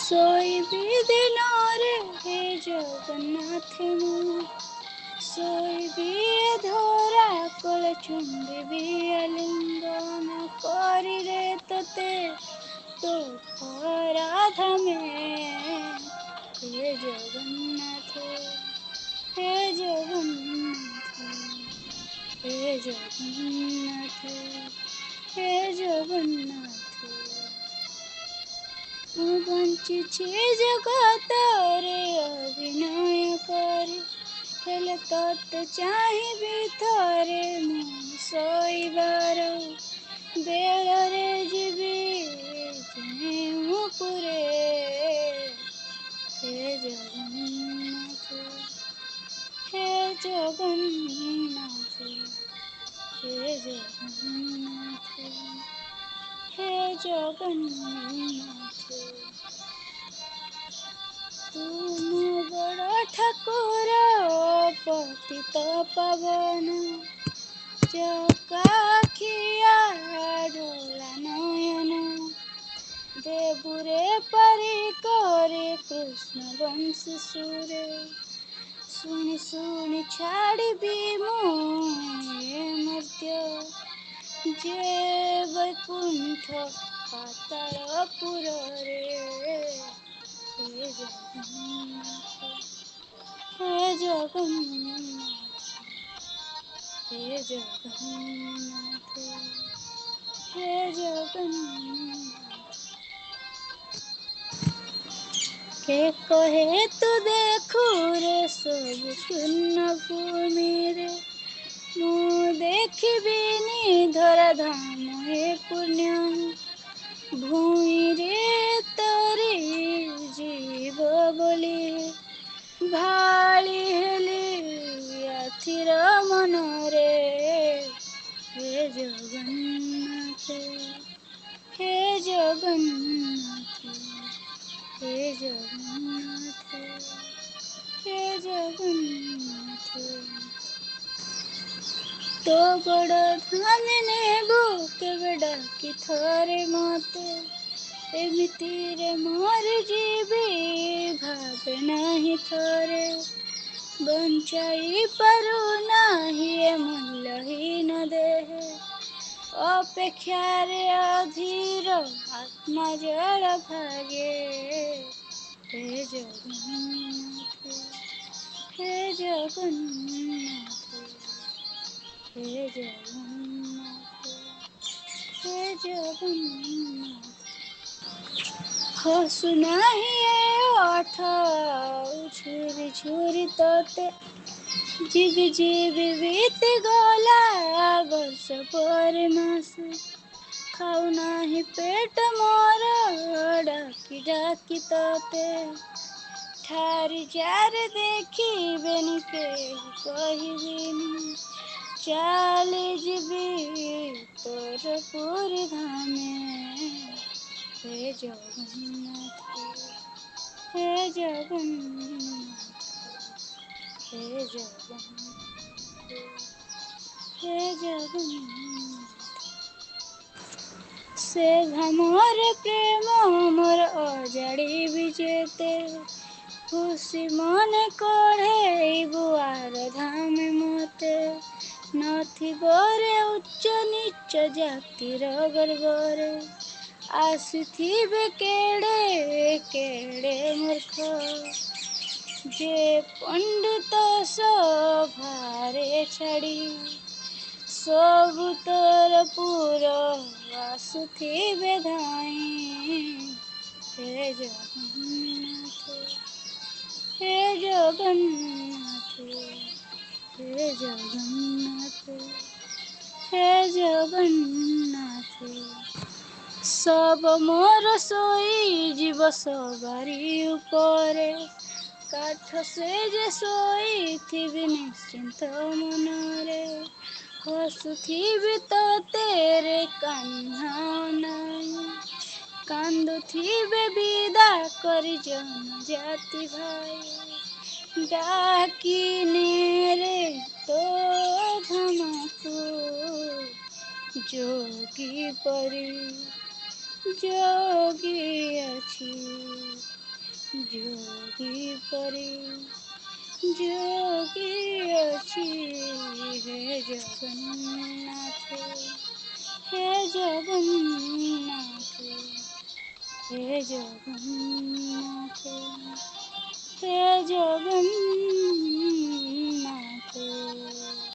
ଶୋଇବି ଦିନରେ ହେ ଜଗନ୍ନାଥ ମୁଁ, ଶୋଇବି ଧରା କୋଳ ଚୁମ୍ବିବି ଆଲିଙ୍ଗନ କରିରେ ତତେ ତୋ ପରାଧମେ। ହେ ଜଗନ୍ନାଥ ହେ ଜଗନ୍ନାଥ ହେ ଜଗନ୍ନାଥ ହେ ଜଗନ୍ନାଥ। ମୁଁ ବଞ୍ଚିଛି ଜଗତରେ ଅଭିନୟ କରି, ହେଲେ ତତେ ଚାହିଁବି ଥରେ ମୁଁ ଶୋଇବାର ବେଳରେ ଯିବି ଯେଉଁପୁରେ। ହେ ଜଗନ୍ନାଥ ହେ ଜଗନ୍ନାଥ ହେ ଜଗନ୍ନାଥ ହେ ଜଗନ୍ନାଥ। ତୁ ମୋ ବଡ଼ ଠାକୁର ପତିତ ପାବନ, ଚକାଖିଆ ଢୋଳା ନୟନ, ଦେବୁରେ ପାରି କରି କୃଷ୍ଣ ବଂଶୀ ସୁରେ, ଶୁଣି ଶୁଣି ଛାଡ଼ିବି ମୁଁ ଏ ମର୍ତ୍ତ୍ୟ, ଯେ ବୈକୁଣ୍ଠ ପାତାଳପୁରରେ। ହେ ଜଗନ୍ନାଥ ହେ ଜଗନ୍ନାଥ ହେ ଜଗନ୍ନାଥ ହେ ଜଗନ୍ନାଥ। କେ କହେ ତୁ ଦେଖୁରେ ସବୁ ଶୂନ ଭୂମିରେ, ମୁଁ ଦେଖିବିନି ଧରା ଧାମ ହେ ପୁଣ୍ୟ, ଭୂଇଁରେ ତରି ଯିବ ବୋଲି ଭାଳି ହେଲି ଆଥିର ମନରେ। ହେ ଜଗନ୍ନାଥ ହେ ଜଗନ୍ନାଥ ହେ ଜଗନ୍ନାଥ ହେ ଜଗନ୍ନାଥ। ତୋ ବଡ଼ ଧାମେ ନେବୁ କେବେ ଡାକି ଥରେ ମତେ, ଏମିତିରେ ମରିଯିବି ଭାବେ ନାହିଁ ଥରେ, ବଞ୍ଚାଇ ପାରୁନାହିଁ ଏ ମୂଲ୍ୟହୀନ ଦେହେ, ଅପେକ୍ଷାରେ ଅଧୀର ଆତ୍ମା ଜଳ ଭାଗେ। ହେ ଜଗନ୍ନାଥ ହେ ଜଗନ୍ନାଥ ହେ ଜଗନ୍ନାଥ ହେ ଜଗନ୍ନାଥ। ହସୁ ନାହିଁ ଏ ଓଠ ଛୁରି ଛୁରି ତତେ, ଯିବି ଯିବି ବିତି ଗଲା ବର୍ଷ ପରେ ମାସ, ଖାଉନାହିଁ ପେଟ ମୋର ଡାକି ଡାକି ତତେ, ଠାରି ଜାରେ ଦେଖିବେନି କେହି କହିବିନି, ଚାଲି ଯିବି ତୋର ପୁରୀ ଧାମେ। ହେ ଜଗନ୍ନାଥ ହେ ଜଗନ୍ନାଥ ହେ ଜଗନ୍ନାଥ ହେ ଜଗନ୍ନାଥ। ସେ ଧାମରେ ପ୍ରେମ ମୋର ଅଜାଡ଼ିବି ଯେତେ, ଖୁସି ମନେ କଢ଼େଇବୁ ଆରଧାମେ ମତେ, ନଥିବ ରେ ଉଚ୍ଚ ନିଚ ଜାତିର ଗର୍ବରେ, ଆସିଥିବେ କେଡ଼େ କେଡ଼େ ମୂର୍ଖ, ଯେ ପଣ୍ଡିତ ସଭାରେ ଛାଡ଼ି ସବୁ ତୋର ପୁର ଆସୁଥିବେ ଧାଇଁ। ହେ ଜଗନ୍ନାଥ ହେ ଜଗନ୍ନାଥ ହେ ଜଗନ୍ନାଥ ହେ ଜଗନ୍ନାଥ। ଶବ ମୋର ଶୋଇଯିବ ସବାରି ଉପରେ, କାଠ ସେଜେ ଶୋଇଥିବି ନିଶ୍ଚିନ୍ତ ମନରେ, ହସୁଥିବି ତତେରେ କାହ୍ନା ଅନାଇ, କାନ୍ଦୁଥିବେ ବିଦା କରି ଜନଜାତି ଭାଇ, ଡାକି ନେରେ ତୋ ଧାମକୁ ଯୋଗୀ ପରି ଯୋଗୀ ଅଛି। যোগী পরে যোগী অছি হে জগন্নাথ হে জগন্নাথ হে জগন্নাথ হে জগন্নাথ